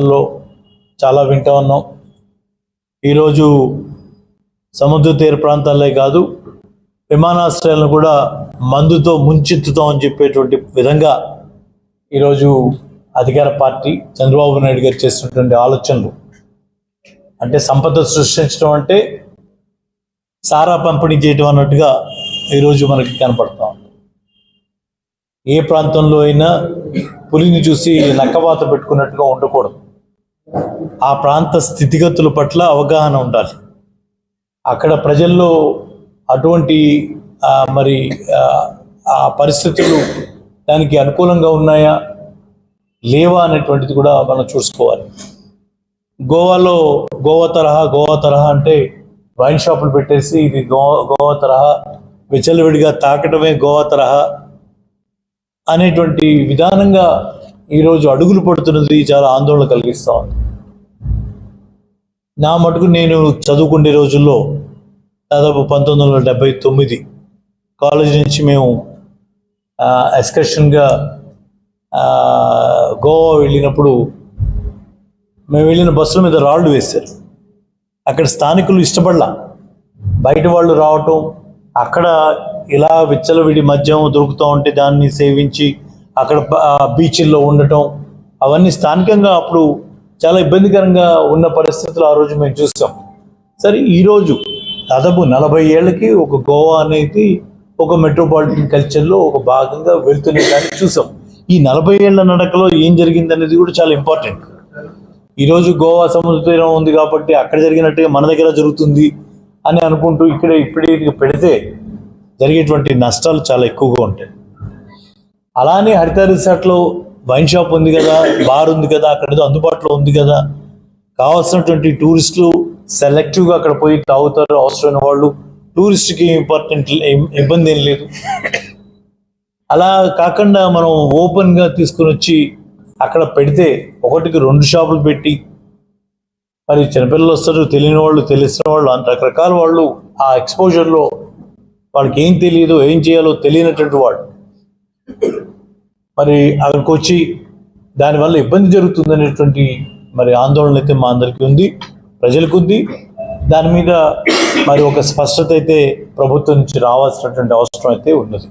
లో చాలా వింటూ ఉన్నాం. ఈరోజు సముద్ర తీర ప్రాంతాలే కాదు, విమానాశ్రయాలను కూడా మందుతో ముంచెత్తుతామని చెప్పేటువంటి విధంగా ఈరోజు అధికార పార్టీ చంద్రబాబు నాయుడు గారు చేస్తున్నటువంటి ఆలోచనలు, అంటే సంపద సృష్టించడం అంటే సారా పంపిణీ చేయడం అన్నట్టుగా ఈరోజు మనకి కనపడతాం. ఏ ప్రాంతంలో అయినా పులిని చూసి నక్కవాత పెట్టుకున్నట్టుగా ఉండకూడదు. ఆ ప్రాంత స్థితిగతుల పట్ల అవగాహన ఉండాలి. అక్కడ ప్రజల్లో అటువంటి ఆ పరిస్థితులు దానికి అనుకూలంగా ఉన్నాయా లేవా అనేటువంటిది కూడా మనం చూసుకోవాలి. గోవాలో గోవా తరహా అంటే వైన్ షాపులు పెట్టేసి ఇది గోవా తరహా, విచ్చలవిడిగా తాకటమే గోవా తరహా అనేటువంటి విధానంగా ఈరోజు అడుగులు పడుతున్నది చాలా ఆందోళన కలిగిస్తూ ఉంది. నా మటుకు నేను చదువుకునే రోజుల్లో దాదాపు 1979 కాలేజీ నుంచి మేము ఎక్స్కర్షన్గా గోవా వెళ్ళినప్పుడు మేము వెళ్ళిన బస్సుల మీద రాళ్ళు వేశారు. అక్కడ స్థానికులు ఇష్టపడలా, బయట వాళ్ళు రావటం, అక్కడ ఇలా విచ్చలవిడి మద్యం దొరుకుతూ ఉంటే దాన్ని సేవించి అక్కడ బీచ్ల్లో ఉండటం, అవన్నీ స్థానికంగా అప్పుడు చాలా ఇబ్బందికరంగా ఉన్న పరిస్థితులు ఆ రోజు మేము చూసాం. సరే, ఈరోజు దాదాపు 40 ఏళ్ళకి ఒక గోవా అనేది ఒక మెట్రోపాలిటన్ కల్చర్లో ఒక భాగంగా వెళ్తున్న దాన్ని చూసాం. ఈ 40 ఏళ్ల నడకలో ఏం జరిగింది అనేది కూడా చాలా ఇంపార్టెంట్. ఈరోజు గోవా సముద్ర తీరం ఉంది కాబట్టి అక్కడ జరిగినట్టుగా మన దగ్గర జరుగుతుంది అని అనుకుంటూ ఇప్పుడే పెడితే జరిగేటువంటి నష్టాలు చాలా ఎక్కువగా ఉంటాయి. అలానే హరిత రిసార్ట్లో వైన్ షాప్ ఉంది కదా, బార్ ఉంది కదా, అక్కడ అందుబాటులో ఉంది కదా, కావాల్సినటువంటి టూరిస్టులు సెలెక్టివ్గా అక్కడ పోయి తాగుతారు. అవసరమైన వాళ్ళు, టూరిస్ట్కి ఇబ్బంది ఏం లేదు. అలా కాకుండా మనం ఓపెన్గా తీసుకుని వచ్చి అక్కడ పెడితే, ఒకటికి 2 షాపులు పెట్టి, మరి చిన్నపిల్లలు వస్తారు, తెలియని వాళ్ళు, తెలిసిన వాళ్ళు, రకరకాల వాళ్ళు ఆ ఎక్స్పోజర్లో వాళ్ళకి ఏం తెలియదు, ఏం చేయాలో తెలియనటువంటి వాళ్ళు మరి అక్కడికి వచ్చి దానివల్ల ఇబ్బంది జరుగుతుందనేటువంటి మరి ఆందోళన అయితే మా అందరికీ ఉంది, ప్రజలకు ఉంది. దాని మీద మరి ఒక స్పష్టత అయితే ప్రభుత్వం నుంచి రావాల్సినటువంటి అవసరం అయితే ఉన్నది.